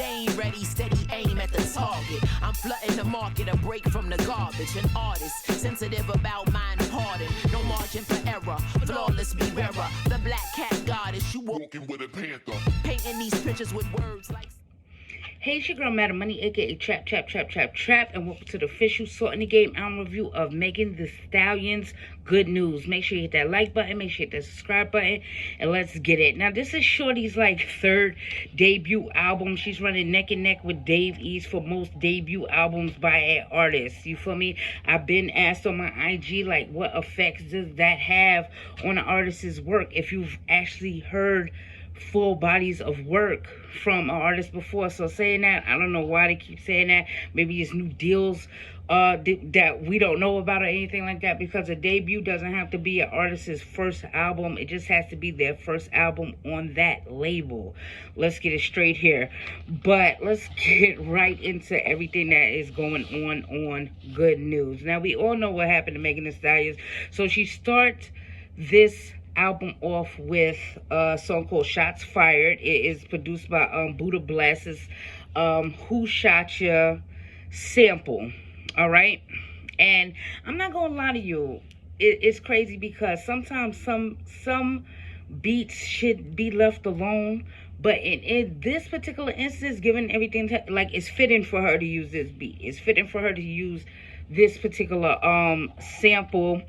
game ready, steady aim at the target. I'm flooding the market, a break from the garbage. An artist, sensitive about mind pardon. No margin for error, flawless be rarer. The black cat goddess, you walking with a panther. Painting these pictures with words like... Hey, it's your girl, Madam Money, aka Trap, and welcome to the official Salt in the Game album review of Megan Thee Stallion's Good News. Make sure you hit that like button, make sure you hit that subscribe button, and let's get it. Now, this is Shorty's third debut album. She's running neck and neck with Dave East for most debut albums by an artist. You feel me? I've been asked on my IG, what effects does that have on an artist's work if you've actually heard full bodies of work from an artist before. So saying that, I don't know why they keep saying that. Maybe it's new deals that we don't know about or anything like that, because a debut doesn't have to be an artist's first album. It just has to be their first album on that label. Let's get it straight here. But let's get right into everything that is going on Good News. Now, we all know what happened to Megan Thee Stallion. So she starts this album off with a song called Shots Fired. It is produced by Buddha Bless's Who Shot Ya sample. All right, and I'm not gonna lie to you, it's crazy because sometimes some beats should be left alone, but in this particular instance, given everything, it's fitting for her to use this beat. It's fitting for her to use this particular sample.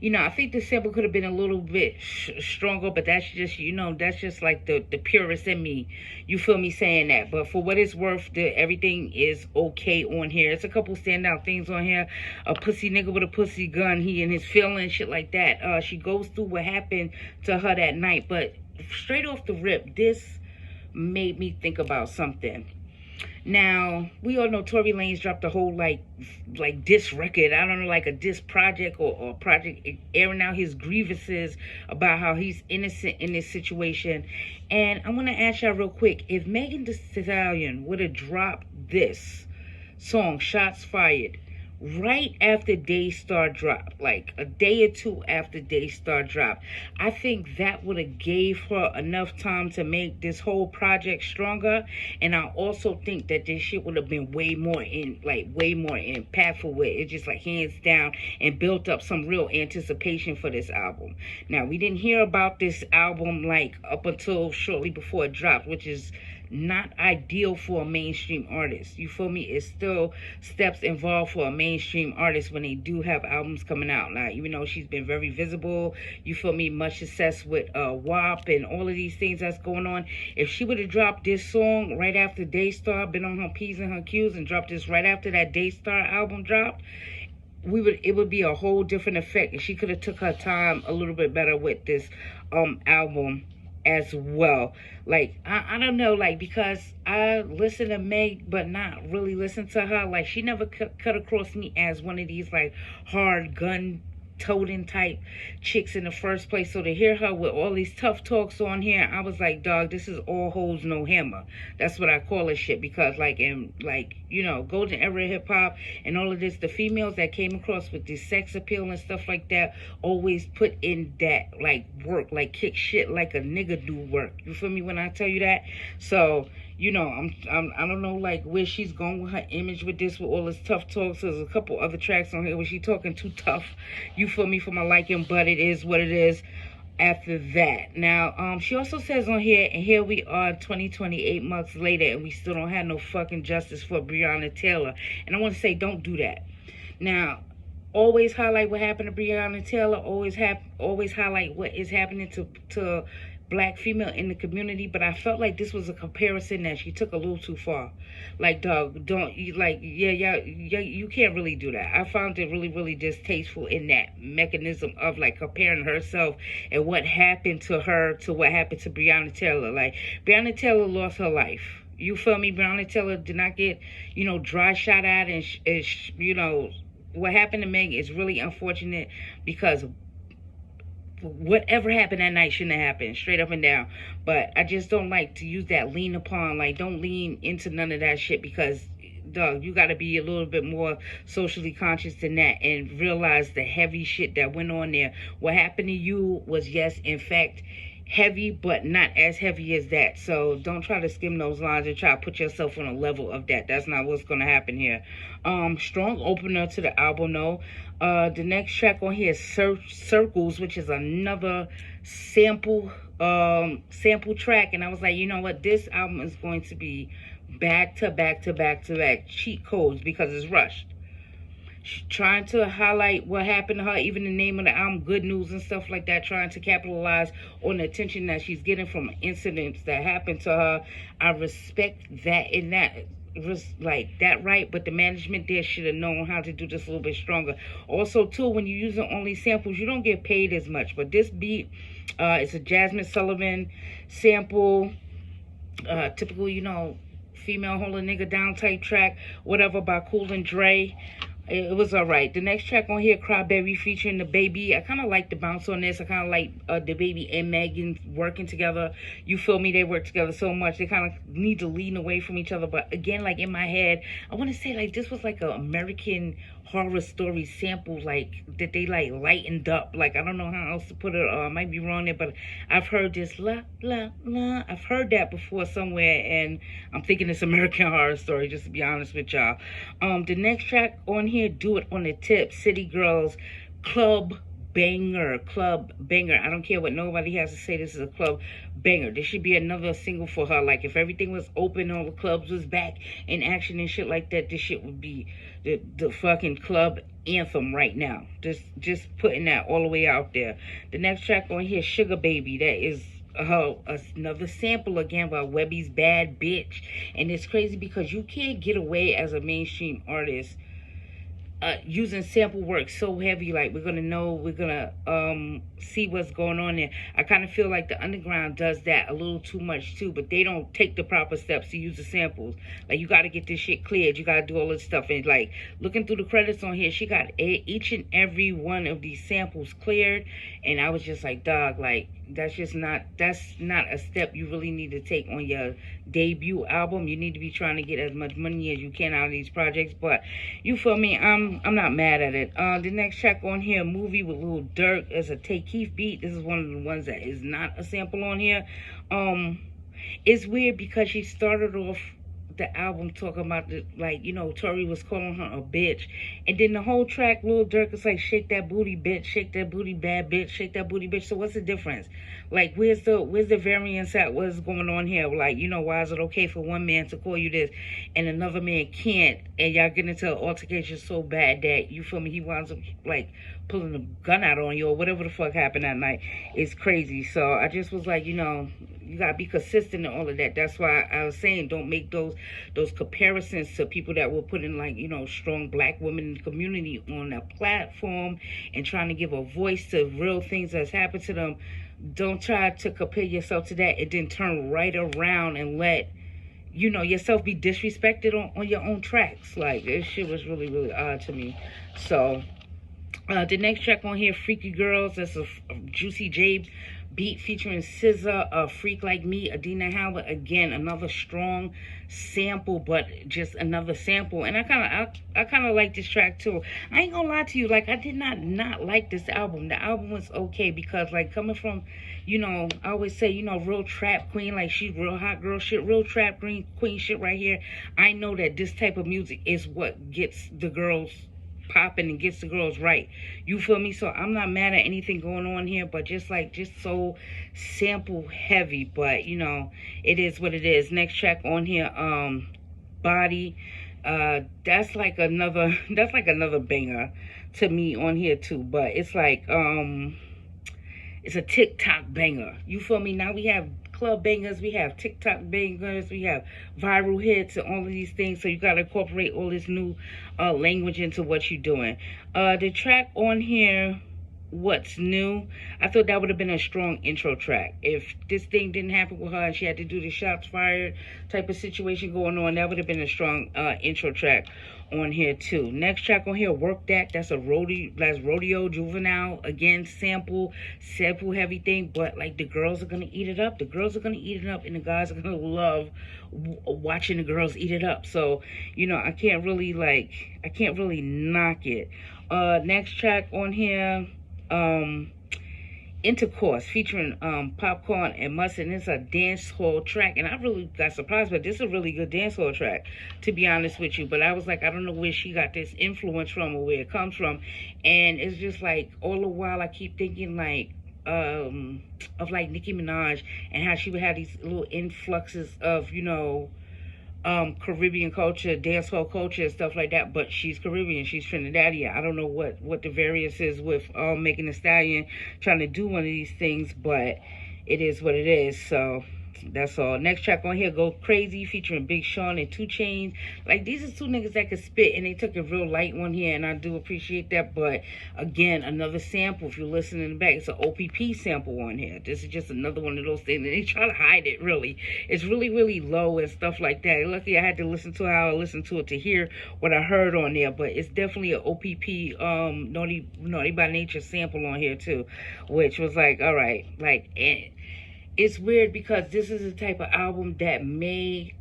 You know, I think the sample could have been a little bit stronger, but that's just, that's just like the purist in me. You feel me saying that? But for what it's worth, everything is okay on here. It's a couple standout things on here. A pussy nigga with a pussy gun, he and his feelings, shit like that. She goes through what happened to her that night. But straight off the rip, this made me think about something. Now, we all know Tory Lanez dropped a whole diss record. I don't know, like a diss project or project airing out his grievances about how he's innocent in this situation. And I want to ask y'all real quick, if Megan Thee Stallion would have dropped this song, Shots Fired, right after Daystar dropped, like a day or two after Daystar dropped, I think that would have gave her enough time to make this whole project stronger. And I also think that this shit would have been way more impactful with it, just hands down, and built up some real anticipation for this album. Now, we didn't hear about this album up until shortly before it dropped, which is not ideal for a mainstream artist. You feel me? It's still steps involved for a mainstream artist when they do have albums coming out. Now, even though she's been very visible, you feel me, much success with WAP and all of these things that's going on. If she would have dropped this song right after Daystar, been on her P's and her Q's, and dropped this right after that Daystar album dropped, it would be a whole different effect. And she could have took her time a little bit better with this album as well. I don't know, because I listen to Meg but not really listen to her. She never cut across me as one of these hard gun toting type chicks in the first place. So to hear her with all these tough talks on here, I was like, dog, this is all hoes no hammer. That's what I call this shit, because golden era hip hop and all of this, the females that came across with this sex appeal and stuff like that always put in that work, kick shit like a nigga do work. You feel me when I tell you that? So I don't know where she's going with her image with this, with all this tough talks. There's a couple other tracks on here where she's talking too tough, you feel me, for my liking, but it is what it is after that. Now, she also says on here, and here we are 28 months later, and we still don't have no fucking justice for Breonna Taylor. And I want to say, don't do that. Now, always highlight what happened to Breonna Taylor. Always highlight what is happening to black female in the community, but I felt like this was a comparison that she took a little too far. Dog, don't you you can't really do that. I found it really distasteful in that mechanism of comparing herself and what happened to her to what happened to Breonna Taylor. Breonna Taylor lost her life. You feel me? Breonna Taylor did not get, dry shot at, and what happened to Meg is really unfortunate, because whatever happened that night shouldn't have happened, straight up and down. But I just don't like to use that lean upon, don't lean into none of that shit, because dog, you got to be a little bit more socially conscious than that and realize the heavy shit that went on there. What happened to you was, yes, in fact, heavy, but not as heavy as that. So don't try to skim those lines and try to put yourself on a level of that. That's not what's gonna happen here. Strong opener to the album though. The next track on here is Circles, which is another sample sample track, and I was like, you know what, this album is going to be back to back to back to back cheat codes because it's rushed. She's trying to highlight what happened to her, even the name of the album, Good News and stuff like that, trying to capitalize on the attention that she's getting from incidents that happened to her. I respect that in that was like that, right? But the management there should have known how to do this a little bit stronger. Also, too, when you're using only samples, you don't get paid as much. But this beat, it's a Jasmine Sullivan sample, typical, you know, female hold a nigga down type track, whatever, by Cool and Dre. It was alright. The next track on here, Craw Baby featuring the Baby. I kind of like the bounce on this. I kind of like the Baby and Megan working together. You feel me? They work together so much. They kind of need to lean away from each other. But again, like in my head, I want to say like this was like an American Horror Story sample, like that they like lightened up. Like I don't know how else to put it. I might be wrong there, but I've heard this la la la. I've heard that before somewhere, and I'm thinking it's American Horror Story. Just to be honest with y'all. The next track on here, Do It on the Tip, City Girls, Club Banger. I don't care what nobody has to say. This is a club banger. This should be another single for her. Like if everything was open, all the clubs was back in action and shit like that, this shit would be the fucking club anthem right now. Just putting that all the way out there. The next track on here, Sugar Baby. That is another sample again by Webby's Bad Bitch. And it's crazy because you can't get away as a mainstream artist using sample work so heavy. Like we're gonna see what's going on there. I kind of feel like the underground does that a little too much too, but they don't take the proper steps to use the samples. Like you got to get this shit cleared, you got to do all this stuff. And like looking through the credits on here, she got each and every one of these samples cleared, and I was just like, dog, like that's not a step you really need to take on your debut album. You need to be trying to get as much money as you can out of these projects. But you feel me, I'm not mad at it. The next track on here, Movie with Lil Durk, is a Take Keith beat. This is one of the ones that is not a sample on here. It's weird because she started off the album talking about the, like, you know, Tori was calling her a bitch, and then the whole track Lil Durk is like, shake that booty bitch, shake that booty bad bitch, shake that booty bitch. So what's the difference? Like where's the variance at? What's going on here? Like, you know, why is it okay for one man to call you this and another man can't, and y'all get into an altercation so bad that, you feel me, he winds up like pulling a gun out on you or whatever the fuck happened that night. It's crazy. So I just was like, you know, you gotta be consistent and all of that. That's why I was saying don't make those comparisons to people that were putting, like, you know, strong black women in the community on a platform and trying to give a voice to real things that's happened to them. Don't try to compare yourself to that and then turn right around and let, you know, yourself be disrespected on your own tracks. Like this shit was really, really odd to me. So the next track on here, Freaky Girls, that's a Juicy J beat featuring SZA, A Freak Like Me, Adina Howard. Again, another strong sample, but just another sample. And I kind of like this track too. I ain't gonna lie to you, like I did not like this album. The album was okay because, like, coming from, you know, I always say, you know, real trap queen, like she's real hot girl shit, real trap queen shit right here. I know that this type of music is what gets the girls popping and gets the girls right. You feel me? So I'm not mad at anything going on here, but just so sample heavy. But you know, it is what it is. Next track on here, Body. That's like another banger to me on here too. But it's like it's a TikTok banger. You feel me? Now we have club bangers, we have TikTok bangers, we have viral hits and all of these things. So you got to incorporate all this new language into what you're doing. The track on here, What's New, I thought that would have been a strong intro track. If this thing didn't happen with her and she had to do the shots fired type of situation going on, that would have been a strong intro track on here too. Next track on here, Work That. That's Rodeo Juvenile. Again, sample heavy thing, but like the girls are gonna eat it up. The girls are gonna eat it up, and the guys are gonna love watching the girls eat it up. So, you know, I can't really knock it. Next track on here, Intercourse featuring Popcorn and Mustard. And it's a dance hall track, and I really got surprised, but this is a really good dance hall track, to be honest with you. But I was like, I don't know where she got this influence from or where it comes from, and it's just like all the while I keep thinking like of like Nicki Minaj and how she would have these little influxes of Caribbean culture, dancehall culture, and stuff like that. But she's Caribbean, she's Trinidadian. I don't know what the variance is with Megan Thee Stallion trying to do one of these things, but it is what it is. So that's all. Next track on here, Go Crazy, featuring Big Sean and 2 Chainz. Like, these are two niggas that could spit, and they took a real light one here, and I do appreciate that. But again, another sample. If you listen in the back, it's an OPP sample on here. This is just another one of those things, and they try to hide it. Really, it's really, really low and stuff like that. Luckily, I had to listen to how I listened to it to hear what I heard on there. But it's definitely an OPP Naughty by Nature sample on here too, which was like, all right, like. It's weird because this is the type of album that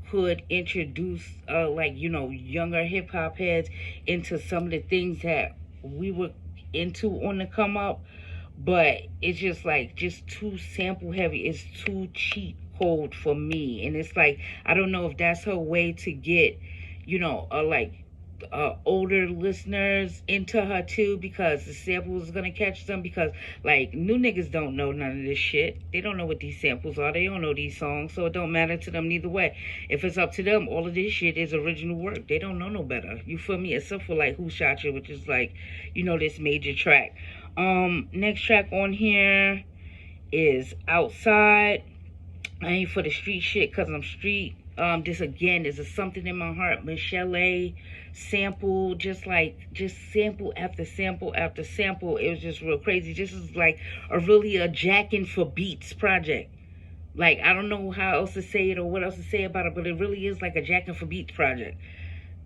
could introduce younger hip hop heads into some of the things that we were into on the come up, but it's just too sample heavy. It's too cheat code for me, and it's like I don't know if that's her way to get older listeners into her too, because the samples is gonna catch them, because like new niggas don't know none of this shit. They don't know what these samples are. They don't know these songs, so it don't matter to them neither way. If it's up to them, all of this shit is original work. They don't know no better. You feel me? Except for like Who Shot You, which is like, this major track. Next track on here is Outside. I ain't for the street shit cause I'm street. This again is a Something in My Heart Michelle A sample, just sample after sample after sample. It was just real crazy. This is like a jacking for beats project. Like, I don't know how else to say it or what else to say about it, but it really is like a jacking for beats project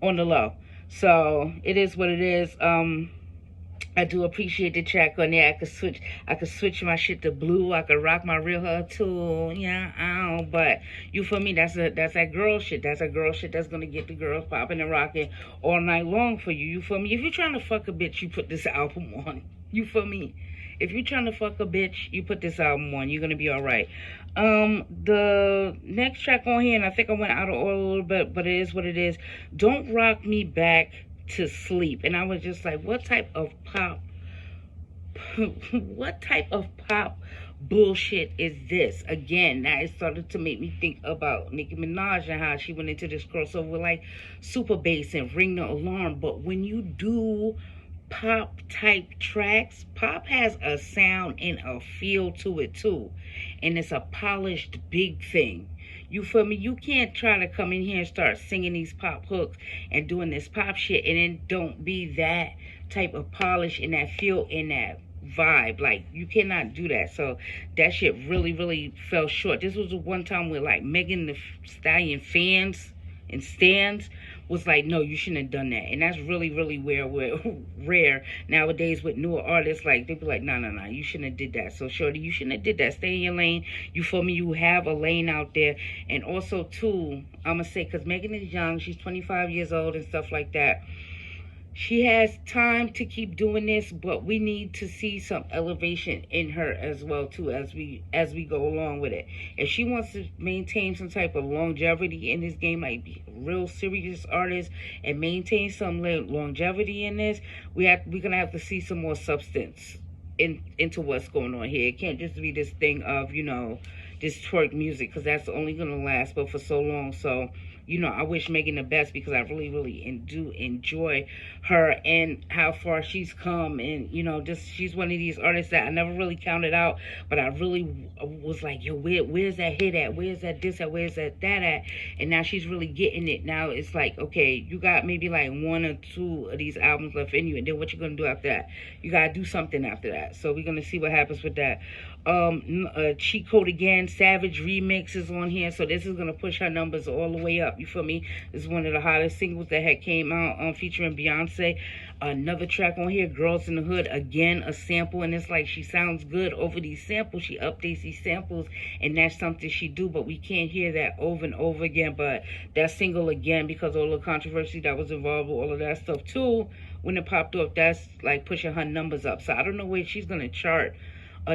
on the low. So it is what it is. I do appreciate the track on there. I could switch my shit to blue. I could rock my real hair too. Yeah, but you feel me? That's that girl shit. That's a girl shit that's gonna get the girls popping and rocking all night long for you. You feel me? If you're trying to fuck a bitch, you put this album on. You feel me? If you're trying to fuck a bitch, you put this album on. You're gonna be all right. The next track on here, and I think I went out of order a little bit, but it is what it is. Don't Rock Me Back to Sleep. And I was just like, what type of pop bullshit is this? Again, now it started to make me think about Nicki Minaj and how she went into this crossover with like Super Bass and Ring the Alarm. But when you do pop type tracks, pop has a sound and a feel to it too, and it's a polished big thing. You feel me? You can't try to come in here and start singing these pop hooks and doing this pop shit and then don't be that type of polish and that feel and that vibe. Like, you cannot do that. So that shit really, really fell short. This was the one time where like Megan Thee Stallion fans and stands was like, no, you shouldn't have done that. And that's really, really rare nowadays with newer artists. Like, they be like, no, you shouldn't have did that. So shorty, you shouldn't have did that. Stay in your lane. You feel me? You have a lane out there. And also too, I'm gonna say, because Megan is young, she's 25 years old and stuff like that. She has time to keep doing this, but we need to see some elevation in her as well too, as we go along with it. If she wants to maintain some type of longevity in this game, like be a real serious artist and maintain some longevity in this, we're gonna have to see some more substance into what's going on here. It can't just be this thing of this twerk music, because that's only gonna last but for so long. So I wish Megan the best, because I really, really do enjoy her and how far she's come. And, she's one of these artists that I never really counted out, but I really was like, yo, where's that hit at? Where's that this at? Where's that at? And now she's really getting it. Now it's like, okay, you got maybe like 1 or 2 of these albums left in you, and then what you gonna do after that? You gotta do something after that. So we're gonna see what happens with that. Cheat Code Again, Savage remix is on here, so this is gonna push her numbers all the way up. You feel me? This is one of the hottest singles that had came out featuring Beyonce. Another track on here, Girls in the Hood, again a sample, and it's like she sounds good over these samples. She updates these samples, and that's something she do, but we can't hear that over and over again. But that single, again, because all the controversy that was involved with all of that stuff too, when it popped up, that's like pushing her numbers up. So I don't know where she's gonna chart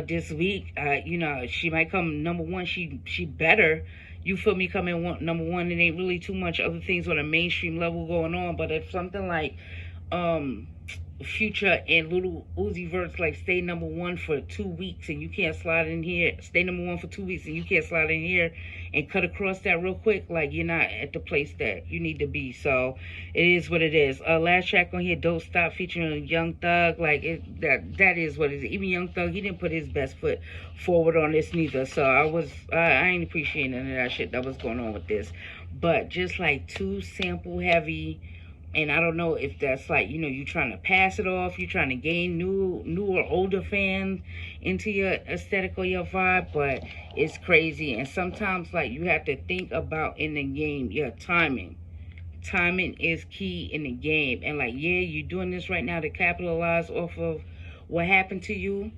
this week. You know, she might come number one. She better. You feel me? Coming number one. It ain't really too much other things on a mainstream level going on. But if something like Future and Little Uzi Vert's like stay number one for 2 weeks and you can't slide in here, stay number one for 2 weeks and you can't slide in here and cut across that real quick, like you're not at the place that you need to be. So it is what it is. Last track on here, Don't Stop, featuring Young Thug. Like that is what it is. Even Young Thug, he didn't put his best foot forward on this neither. So I ain't appreciating none of that shit that was going on with this. But just like too sample heavy. And I don't know if that's like, you know, you trying to pass it off, you trying to gain new or older fans into your aesthetic or your vibe, but it's crazy. And sometimes, like, you have to think about in the game, your timing. Timing is key in the game. And, like, yeah, you're doing this right now to capitalize off of what happened to you.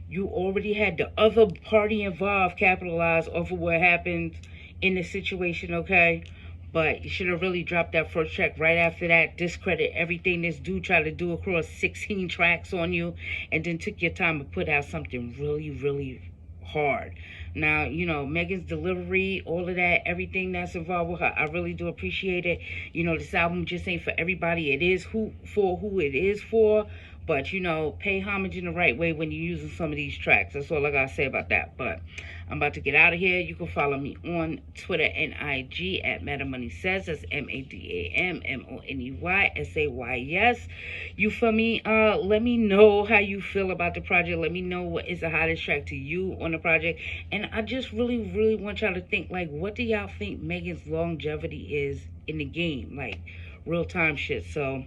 You already had the other party involved capitalize off of what happened in the situation, okay? But you should have really dropped that first track right after that. Discredit everything this dude tried to do across 16 tracks on you. And then took your time to put out something really, really hard. Now, you know, Megan's delivery, all of that, everything that's involved with her, I really do appreciate it. You know, this album just ain't for everybody. It is for who it is for. But, you know, pay homage in the right way when you're using some of these tracks. That's all I got to say about that. But I'm about to get out of here. You can follow me on Twitter and IG at MadaMoneySays. That's MadaMoneySays. You feel me? Let me know how you feel about the project. Let me know what is the hottest track to you on the project. And I just really, really want y'all to think, like, what do y'all think Megan's longevity is in the game? Like, real-time shit. So...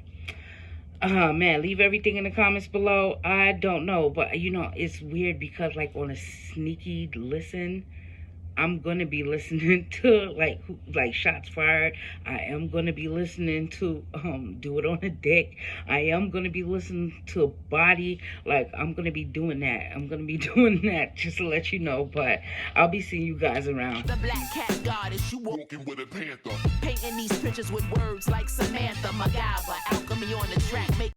man, leave everything in the comments below. I don't know, but you know, it's weird because like on a sneaky listen, I'm gonna be listening to like Shots Fired. I am gonna be listening to Do It on a Dick. I am gonna be listening to Body. Like I'm gonna be doing that. I'm gonna be doing that just to let you know. But I'll be seeing you guys around. The black cat goddess, you walking with a panther. Painting these pictures with words like Samantha, MacGyver, alchemy on the track. Make